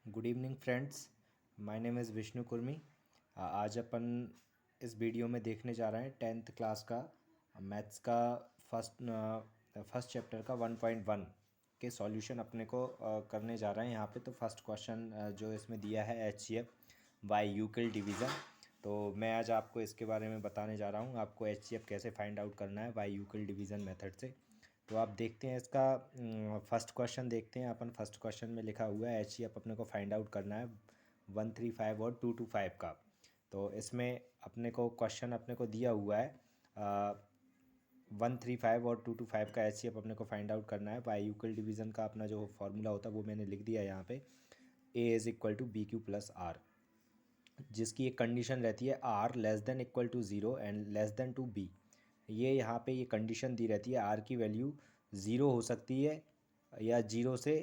Good evening friends, my name is Vishnu Kurmi. आज अपन इस video में देखने जा रहे हैं 10th क्लास का मैथ्स का फर्स्ट चैप्टर का 1.1 के सॉल्यूशन अपने को करने जा रहे हैं। यहाँ पे तो फर्स्ट क्वेश्चन जो इसमें दिया है एचसीएफ बाय यूक्लिड डिवीज़न। तो मैं आज आपको इसके बारे में बताने जा रहा हूँ, आपको एचसीएफ कैसे फाइंड आउट करना है बाय यूक्लिड डिवीज़न मेथड से। तो आप देखते हैं इसका फर्स्ट क्वेश्चन देखते हैं। अपन फर्स्ट क्वेश्चन में लिखा हुआ है एचसीएफ अपने को फाइंड आउट करना है 135 और 225 का। तो इसमें अपने को क्वेश्चन अपने को दिया हुआ है 135 और 225 का एचसीएफ अपने को फाइंड आउट करना है बाय यूक्लिड डिवीज़न का। अपना जो फॉर्मूला होता है वो मैंने लिख दिया यहाँ पे, A is equal to B Q plus R, जिसकी एक कंडीशन रहती है R less than equal to zero and less than to B. ये यहाँ पे ये कंडीशन दी रहती है, आर की वैल्यू ज़ीरो हो सकती है या ज़ीरो से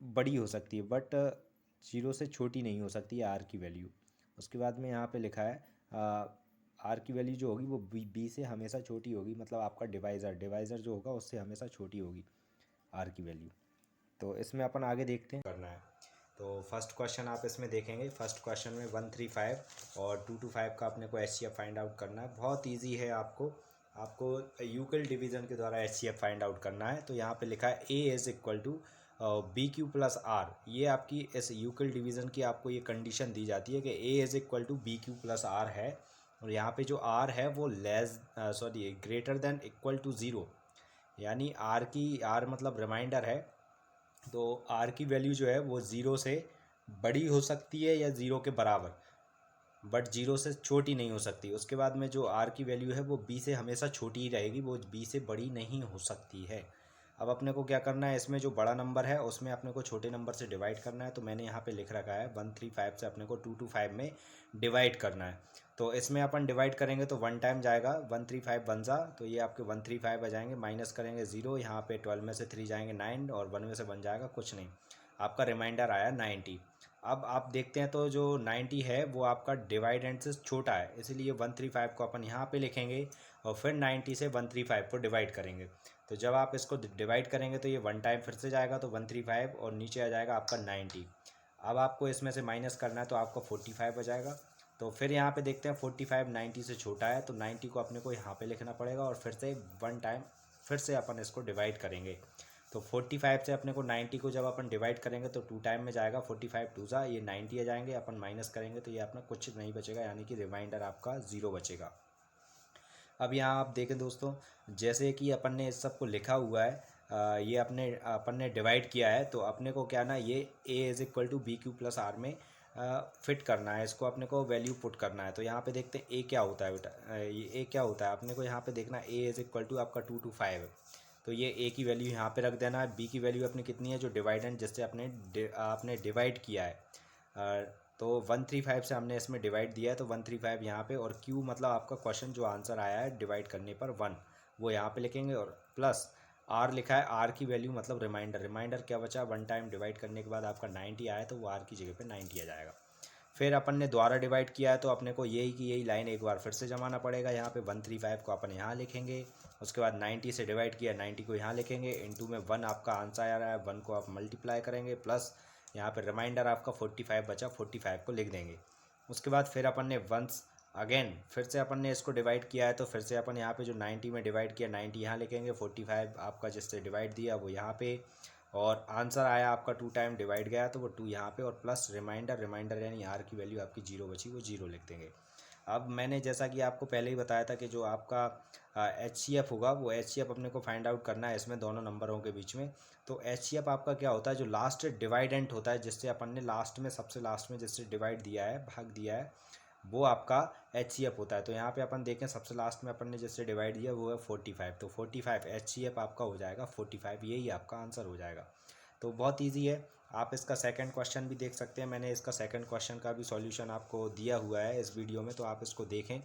बड़ी हो सकती है, बट ज़ीरो से छोटी नहीं हो सकती है आर की वैल्यू। उसके बाद में यहाँ पे लिखा है आर की वैल्यू जो होगी वो बी से हमेशा छोटी होगी, मतलब आपका डिवाइज़र जो होगा उससे हमेशा छोटी होगी आर की वैल्यू। तो इसमें अपन आगे देखते हैं करना है। तो फर्स्ट क्वेश्चन आप इसमें देखेंगे, फर्स्ट क्वेश्चन में 135 और 225 का अपने को एचसीएफ फाइंड आउट करना है। बहुत इजी है, आपको यूक्लिड डिवीज़न के द्वारा एचसीएफ फाइंड आउट करना है। तो यहाँ पे लिखा है A is equal to B Q plus R. ये आपकी इस यूक्लिड डिवीज़न की आपको ये कंडीशन दी जाती है कि A is equal to B Q plus R है, और यहाँ पे जो आर है वो greater than equal to zero, यानी आर मतलब रिमाइंडर है। तो आर की वैल्यू जो है वो ज़ीरो से बड़ी हो सकती है या ज़ीरो के बराबर, बट ज़ीरो से छोटी नहीं हो सकती। उसके बाद में जो आर की वैल्यू है वो बी से हमेशा छोटी ही रहेगी, वो बी से बड़ी नहीं हो सकती है। अब अपने को क्या करना है, इसमें जो बड़ा नंबर है उसमें अपने को छोटे नंबर से डिवाइड करना है। तो मैंने यहाँ पे लिख रखा है 135 से अपने को 225 में डिवाइड करना है। तो इसमें अपन डिवाइड करेंगे तो 1 टाइम जाएगा, 135 बन जा, तो ये आपके 135 आ जाएंगे। माइनस करेंगे 0, यहाँ पे 12 में से 3 जाएंगे 9, और 1 में से बन जाएगा कुछ नहीं, आपका रिमाइंडर आया 90। अब आप देखते हैं तो जो 90 है वो आपका डिवाइडेंड से छोटा है, इसलिए 135 को अपन यहाँ पे लिखेंगे और फिर 90 से 135 को डिवाइड करेंगे। तो जब आप इसको डिवाइड करेंगे तो ये 1 टाइम फिर से जाएगा, तो 135 और नीचे आ जाएगा आपका 90। अब आपको इसमें से माइनस करना है तो आपका 45 आ जाएगा। तो फिर यहाँ पे देखते हैं 45 90 से छोटा है, तो 90 को अपने को यहाँ पे लिखना पड़ेगा और फिर से 1 टाइम फिर से अपन इसको डिवाइड करेंगे। तो 45 से अपने को 90 को जब अपन डिवाइड करेंगे तो 2 टाइम में जाएगा, 45 टू जा ये 90 आ जाएंगे। अपन माइनस करेंगे तो ये अपना कुछ नहीं बचेगा, यानी कि रिमाइंडर आपका 0 बचेगा। अब यहाँ आप देखें दोस्तों, जैसे कि अपन ने इस सब को लिखा हुआ है, ये अपन ने डिवाइड किया है, तो अपने को क्या ना, ये A is equal to B Q plus R में फिट करना है, इसको अपने को वैल्यू पुट करना है। तो यहाँ पे देखते हैं ए क्या होता है बेटा, ये ए क्या होता है अपने को यहाँ पे देखना है। ए इज़ इक्वल टू आपका 225 है, तो ये ए की वैल्यू यहाँ पे रख देना है। बी की वैल्यू अपनी कितनी है, जो डिवाइडेंड जिससे आपने डिवाइड किया है, तो 135 से हमने इसमें डिवाइड दिया है, तो 135 यहाँ पे, और क्यू मतलब आपका क्वेश्चन जो आंसर आया है डिवाइड करने पर 1, वो यहाँ पे लिखेंगे, और प्लस आर लिखा है, आर की वैल्यू मतलब रिमाइंडर क्या बचा, 1 टाइम डिवाइड करने के बाद आपका 90 आया, तो वो आर की जगह पे 90 आ जाएगा। फिर अपन ने द्वारा डिवाइड किया है, तो अपने को यही की यही लाइन एक बार फिर से जमाना पड़ेगा। यहाँ पे 135 को अपन यहाँ लिखेंगे, उसके बाद 90 से डिवाइड किया, 90 को यहाँ लिखेंगे, इनटू में 1 आपका आंसर आ रहा है, 1 को आप मल्टीप्लाई करेंगे, प्लस यहाँ पे रिमाइंडर आपका 45 बचा, 45 को लिख देंगे। उसके बाद फिर अपन ने वंस अगेन फिर से अपन ने इसको डिवाइड किया है, तो फिर से अपन यहाँ पे जो 90 में डिवाइड किया 90 यहाँ लिखेंगे, 45 आपका जिससे डिवाइड दिया वो यहाँ पे, और आंसर आया आपका 2 टाइम डिवाइड गया तो वो 2 यहाँ पे, और प्लस रिमाइंडर यानी आर की वैल्यू आपकी 0 बची, वो 0 लिख देंगे। अब मैंने जैसा कि आपको पहले ही बताया था कि जो आपका एच सी एफ होगा वो एच सी एफ अपने को फाइंड आउट करना है इसमें दोनों नंबरों के बीच में। तो एच सी एफ आपका क्या होता है, जो लास्ट डिवाइडेंट होता है, जिससे अपन ने लास्ट में सबसे लास्ट में जिससे डिवाइड दिया है, भाग दिया है, वो आपका एच सी एफ होता है। तो यहाँ पे अपन देखें सबसे लास्ट में अपन ने जिससे डिवाइड दिया वो है 45, तो 45 एच सी एफ आपका हो जाएगा 45, यही आपका आंसर हो जाएगा। तो बहुत ईजी है, आप इसका सेकंड क्वेश्चन भी देख सकते हैं। मैंने इसका सेकंड क्वेश्चन का भी सॉल्यूशन आपको दिया हुआ है इस वीडियो में, तो आप इसको देखें,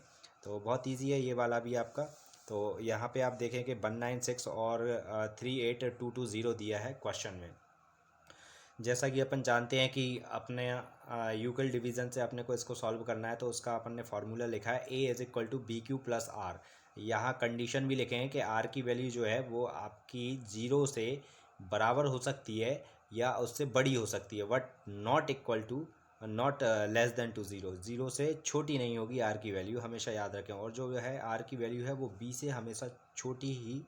तो बहुत ईजी है ये वाला भी आपका। तो यहाँ पे आप देखें कि 196 और 38220 दिया है क्वेश्चन में। जैसा कि अपन जानते हैं कि अपने यूक्लिड डिवीज़न से अपने को इसको सॉल्व करना है, तो उसका अपन ने फार्मूला लिखा है A is equal to B Q plus R. यहाँ कंडीशन भी लिखे हैं कि आर की वैल्यू जो है वो आपकी 0 से बराबर हो सकती है या उससे बड़ी हो सकती है, but not equal to, not less than to zero, zero से छोटी नहीं होगी आर की वैल्यू, हमेशा याद रखें। और जो है आर की वैल्यू है वो बी से हमेशा छोटी ही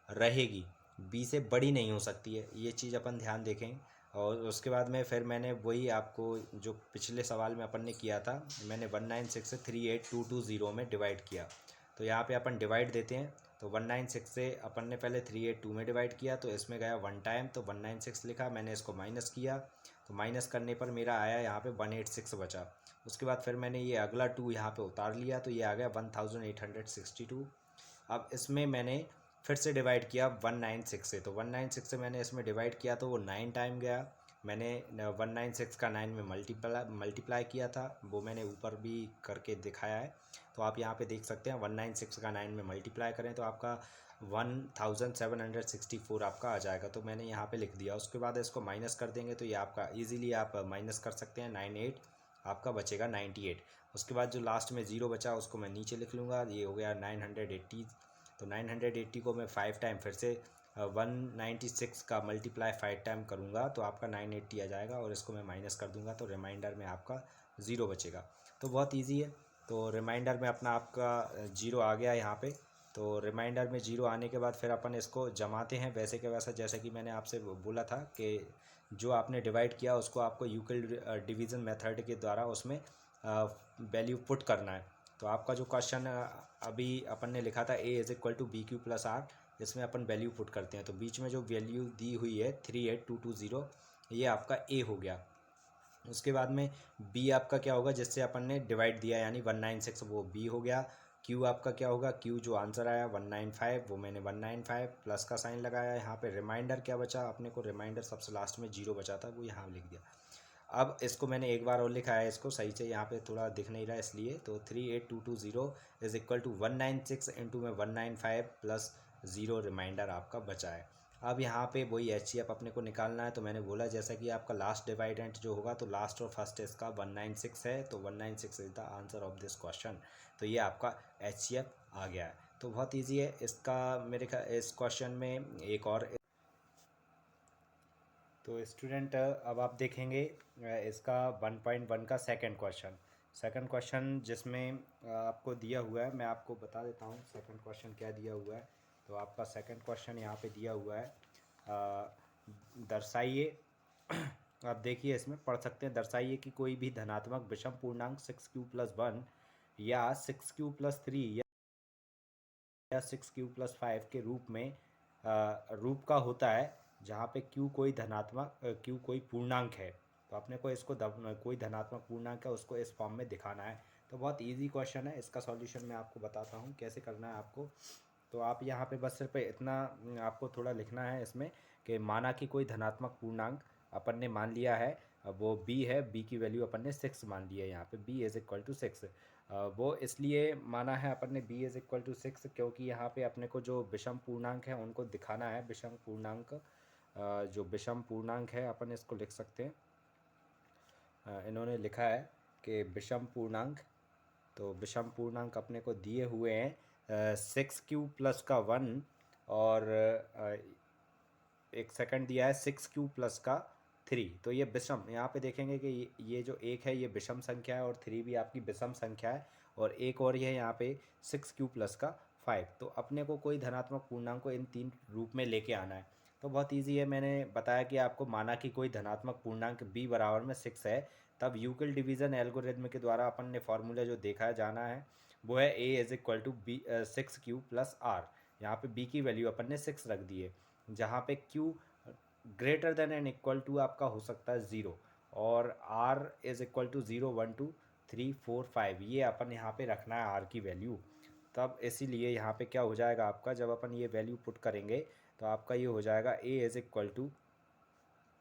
रहेगी, बी से बड़ी नहीं हो सकती है, ये चीज़ अपन ध्यान देखें। और उसके बाद में फिर मैंने वही आपको जो पिछले सवाल में अपन ने किया था, मैंने 196 से 38220 में डिवाइड किया। तो यहाँ पे अपन डिवाइड देते हैं, तो 196 से अपन ने पहले 382 में डिवाइड किया, तो इसमें गया वन टाइम, तो 196 लिखा, मैंने इसको माइनस किया, तो माइनस करने पर मेरा आया यहाँ पे 186 बचा। उसके बाद फिर मैंने ये अगला 2 यहाँ पे उतार लिया, तो ये आ गया 1862। अब इसमें मैंने फिर से डिवाइड किया 196 से, तो 196 से मैंने इसमें डिवाइड किया तो वो 9 टाइम गया। मैंने 196 का 9 में मल्टीप्लाई किया था, वो मैंने ऊपर भी करके दिखाया है, तो आप यहाँ पे देख सकते हैं। 196 का 9 में मल्टीप्लाई करें तो आपका 1764 आपका आ जाएगा, तो मैंने यहाँ पे लिख दिया। उसके बाद इसको माइनस कर देंगे तो ये आपका ईजिली आप माइनस कर सकते हैं, 98 आपका बचेगा 98। उसके बाद जो लास्ट में ज़ीरो बचा उसको मैं नीचे लिख लूँगा, ये हो गया 980। तो 980 को मैं 5 टाइम फिर से 196 का मल्टीप्लाई 5 टाइम करूँगा तो आपका 980 आ जाएगा, और इसको मैं माइनस कर दूँगा तो रिमाइंडर में आपका ज़ीरो बचेगा। तो बहुत इजी है। तो रिमाइंडर में अपना आपका जीरो आ गया यहाँ पे। तो रिमाइंडर में जीरो आने के बाद फिर अपन इसको जमाते हैं वैसे के वैसा, जैसे कि मैंने आपसे बोला था कि जो आपने डिवाइड किया उसको आपको यूक्लिड डिवीज़न मेथड के द्वारा उसमें वैल्यू पुट करना है। तो आपका जो क्वेश्चन अभी अपन ने लिखा था a is equal to B Q plus R, इसमें अपन वैल्यू पुट करते हैं, तो बीच में जो वैल्यू दी हुई है 38220 ये आपका a हो गया। उसके बाद में b आपका क्या होगा, जिससे अपन ने डिवाइड दिया यानी 196 वो b हो गया। q आपका क्या होगा, q जो आंसर आया 195 वो मैंने 195 प्लस का साइन लगाया। यहाँ पे रिमाइंडर क्या बचा अपने को, रिमाइंडर सबसे लास्ट में जीरो बचा था वो यहाँ लिख दिया। अब इसको मैंने एक बार और लिखा है इसको सही से, यहाँ पे थोड़ा दिख नहीं रहा इसलिए। तो 38220 इज़ इक्वल टू 196 इंटू में 195 प्लस ज़ीरो रिमाइंडर आपका बचा है। अब यहाँ पे वही HCF अपने को निकालना है। तो मैंने बोला जैसा कि आपका लास्ट डिवाइडेंट जो होगा तो लास्ट और फर्स्ट इसका 196 है, तो 196 is the answer of this question. तो ये आपका HCF आ गया है। तो बहुत ईजी है इसका मेरे ख्याल इस क्वेश्चन में एक और। तो स्टूडेंट अब आप देखेंगे इसका 1.1 का सेकंड क्वेश्चन जिसमें आपको दिया हुआ है, मैं आपको बता देता हूँ सेकंड क्वेश्चन क्या दिया हुआ है। तो आपका सेकंड क्वेश्चन यहाँ पे दिया हुआ है, दर्शाइए आप देखिए इसमें पढ़ सकते हैं, दर्शाइए कि कोई भी धनात्मक विषम पूर्णांक 6q+1 या 6q+3 या 6q+5 के रूप का होता है, जहाँ पे q कोई पूर्णांक है। तो अपने को इसको कोई धनात्मक पूर्णांक है उसको इस फॉर्म में दिखाना है। तो बहुत इजी क्वेश्चन है, इसका सॉल्यूशन मैं आपको बताता हूँ कैसे करना है आपको। तो आप यहाँ पे बस सिर्फ इतना आपको थोड़ा लिखना है इसमें कि माना कि कोई धनात्मक पूर्णांक अपन ने मान लिया है, वो b है, b की वैल्यू अपन ने 6 मान ली है। यहाँ पे b इज़ इक्वल टू 6, वो इसलिए माना है अपन ने b इज़ इक्वल टू 6 क्योंकि यहाँ पे अपने को जो विषम पूर्णांक है उनको दिखाना है। विषम पूर्णांक जो विषम पूर्णांक है अपन इसको लिख सकते हैं, इन्होंने लिखा है कि विषम पूर्णांक, तो विषम पूर्णांक अपने को दिए हुए हैं 6q+1 और एक सेकंड दिया है 6q+3। तो ये विषम, यहाँ पे देखेंगे कि ये जो एक है ये विषम संख्या है और 3 भी आपकी विषम संख्या है, और एक और ये है यहाँ पे 6q+5। तो अपने को कोई धनात्मक पूर्णांक को इन तीन रूप में लेके आना है। तो बहुत इजी है, मैंने बताया कि आपको माना कि कोई धनात्मक पूर्णांक b बराबर में 6 है, तब यूक्लिड डिवीज़न एल्गोरिथम के द्वारा अपन ने फॉर्मूला जो देखा जाना है वो है a is equal to B 6q+r। यहाँ पे b की वैल्यू अपन ने 6 रख दी है, जहाँ पे q greater than and equal to आपका हो सकता है 0, और r इज़ इक्वल टू 0 1 2 3 4 5, ये अपन यहाँ पे रखना है r की वैल्यू। तब इसीलिए यहाँ पे क्या हो जाएगा आपका, जब अपन ये वैल्यू पुट करेंगे तो आपका ये हो जाएगा a इज़ इक्वल टू,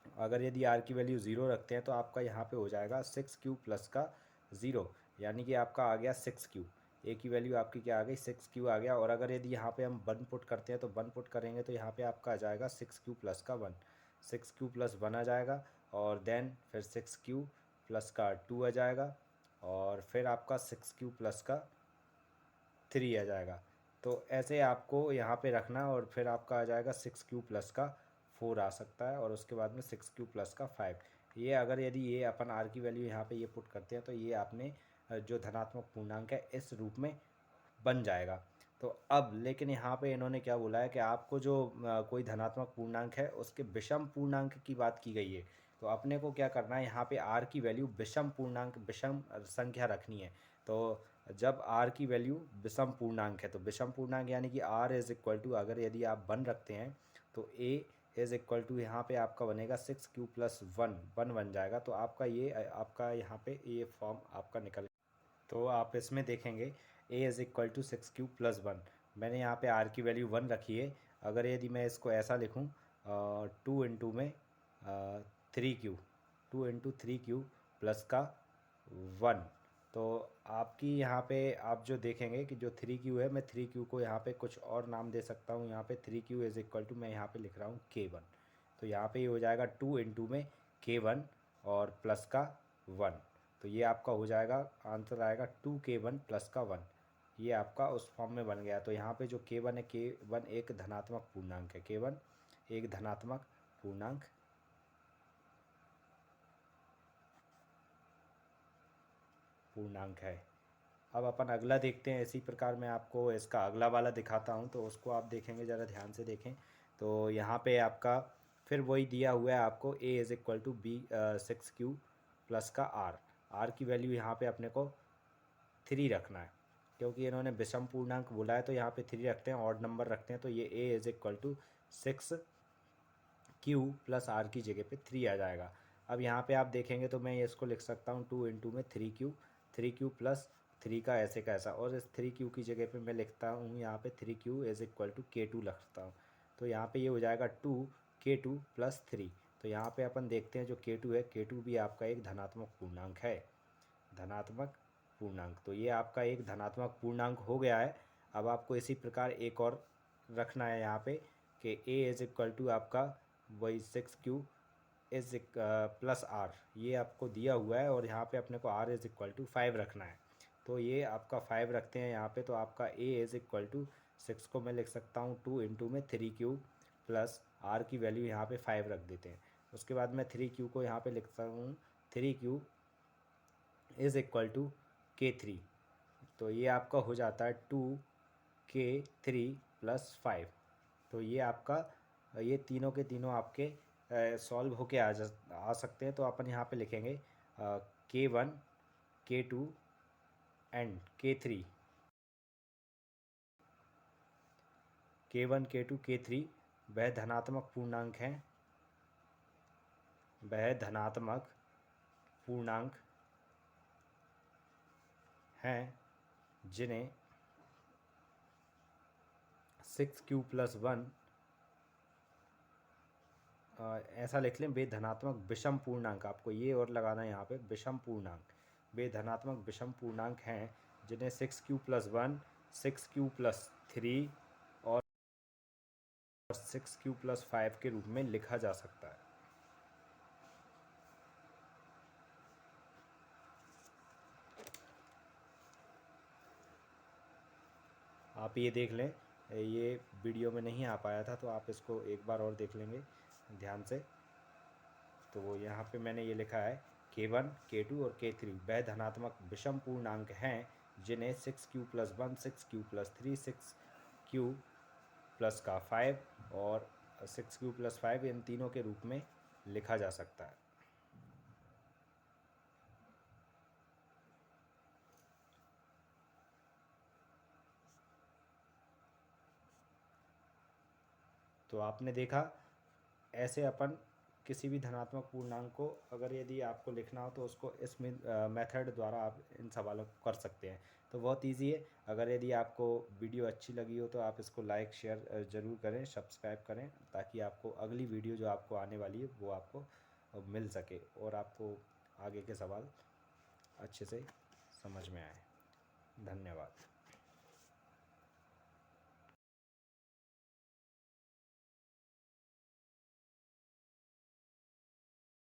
अगर यदि r की वैल्यू 0 रखते हैं तो आपका यहाँ पे हो जाएगा 6q+0, यानी कि आपका आ गया 6q। a की वैल्यू आपकी क्या आ गई, 6q आ गया। और अगर यदि यहाँ पे हम 1 पुट करते हैं तो 1 पुट करेंगे तो यहाँ पे आपका आ जाएगा 6q+1, 6q+1 आ जाएगा, और देन फिर 6q+2 आ जाएगा, और फिर आपका 6q+3 आ जाएगा। तो ऐसे आपको यहाँ पे रखना, और फिर आपका आ जाएगा 6q+4। 4 आ सकता है, और उसके बाद में 6 क्यूब प्लस का 5। ये अगर यदि ये अपन आर की वैल्यू यहाँ पे ये पुट करते हैं तो ये आपने जो धनात्मक पूर्णांक है इस रूप में बन जाएगा। तो अब लेकिन यहाँ पे इन्होंने क्या बोला है कि आपको जो कोई धनात्मक पूर्णांक है उसके विषम पूर्णांक की बात की गई है। तो अपने को क्या करना है, यहाँ पे आर की वैल्यू विषम पूर्णांक विषम संख्या रखनी है। तो जब आर की वैल्यू विषम पूर्णांक है तो विषम पूर्णांक यानी कि आर इज इक्वल टू, अगर यदि आप वन रखते हैं तो ए इज इक्वल टू यहाँ पे आपका बनेगा 6 क्यू प्लस वन बन जाएगा। तो आपका ये आपका यहाँ पे ये फॉर्म आपका निकल। तो आप इसमें देखेंगे A is equal to 6 Q plus 1। मैंने यहाँ पे आर की वैल्यू 1 रखी है। अगर यदि मैं इसको ऐसा लिखूँ 2 इंटू में 3 क्यू, 2 इंटू 3 क्यू प्लस का 1, तो आपकी यहाँ पे आप जो देखेंगे कि जो 3 क्यू है, मैं 3 क्यू को यहाँ पे कुछ और नाम दे सकता हूँ। यहाँ पे 3 क्यू इज़ इक्वल टू मैं यहाँ पे लिख रहा हूँ K1। तो यहाँ पे ये हो जाएगा 2 इंटू में K1 और प्लस का 1। तो ये आपका हो जाएगा, आंसर आएगा 2K1 प्लस का 1। ये आपका उस फॉर्म में बन गया। तो यहाँ पे जो K1 है, K1 एक धनात्मक पूर्णांक है, K1 एक धनात्मक पूर्णांक है। अब अपन अगला देखते हैं। इसी प्रकार मैं आपको इसका अगला वाला दिखाता हूँ, तो उसको आप देखेंगे, ज़रा ध्यान से देखें। तो यहाँ पे आपका फिर वही दिया हुआ है आपको A is equal to B 6 Q plus का आर की वैल्यू यहाँ पे अपने को 3 रखना है, क्योंकि इन्होंने विषम पूर्णांक बोला है तो यहाँ पे 3 रखते हैं, ऑड नंबर रखते हैं। तो ये A is equal to 6 Q plus R की जगह पे 3 आ जाएगा। अब यहाँ पे आप देखेंगे तो मैं इसको लिख सकता हूँ 2 इंटू में 3 क्यू, 3 क्यू प्लस 3 का ऐसे का ऐसा, और इस 3 क्यू की जगह पे मैं लिखता हूँ यहाँ पे 3 Q is equal to K2 लिखता हूँ। तो यहाँ पे ये हो जाएगा 2K2 प्लस 3। तो यहाँ पे अपन देखते हैं जो K2 है, K2 भी आपका एक धनात्मक पूर्णांक है, धनात्मक पूर्णांक। तो ये आपका एक धनात्मक पूर्णांक हो गया है। अब आपको इसी प्रकार एक और रखना है यहाँ पे कि ए इज़ इक्वल टू आपका वही 6 क्यू इज प्लस आर, ये आपको दिया हुआ है, और यहाँ पे अपने को आर इज़ इक्वल टू 5 रखना है। तो ये आपका 5 रखते हैं यहाँ पे। तो आपका ए इज़ इक्वल टू 6 को मैं लिख सकता हूँ 2 इंटू में 3 क्यू प्लस आर की वैल्यू यहाँ पे 5 रख देते हैं। उसके बाद मैं 3 क्यू को यहाँ पे लिखता हूँ 3 Q is equal to K3। तो ये आपका हो जाता है 2K3 प्लस 5। तो ये आपका ये तीनों के तीनों आपके सॉल्व होके आ सकते हैं। तो अपन यहाँ पे लिखेंगे K1 K2 and K3, K1 K2 K3 वह धनात्मक पूर्णांक हैं, वह धनात्मक पूर्णांक हैं जिन्हें 6Q+1 ऐसा लिख लें, वे धनात्मक विषम पूर्णांक, आपको ये और लगाना है यहाँ पे विषम पूर्णांक, वे धनात्मक विषम पूर्णांक हैं जिन्हें 6Q+1, 6Q+3 और 6Q+5 के रूप में लिखा जा सकता है। आप ये देख लें, ये वीडियो में नहीं आ पाया था तो आप इसको एक बार और देख लेंगे ध्यान से। तो यहाँ पे मैंने ये लिखा है K1 K2 और K3 वह धनात्मक विषम पूर्णांक हैं जिन्हें 6Q+1, 6Q+3, 6Q प्लस का 5 और 6Q+5 इन तीनों के रूप में लिखा जा सकता है। तो आपने देखा, ऐसे अपन किसी भी धनात्मक पूर्णांक को अगर यदि आपको लिखना हो तो उसको इस मेथड द्वारा आप इन सवालों को कर सकते हैं। तो बहुत इजी है। अगर यदि आपको वीडियो अच्छी लगी हो तो आप इसको लाइक शेयर ज़रूर करें, सब्सक्राइब करें, ताकि आपको अगली वीडियो जो आपको आने वाली है वो आपको मिल सके और आपको आगे के सवाल अच्छे से समझ में आए। धन्यवाद।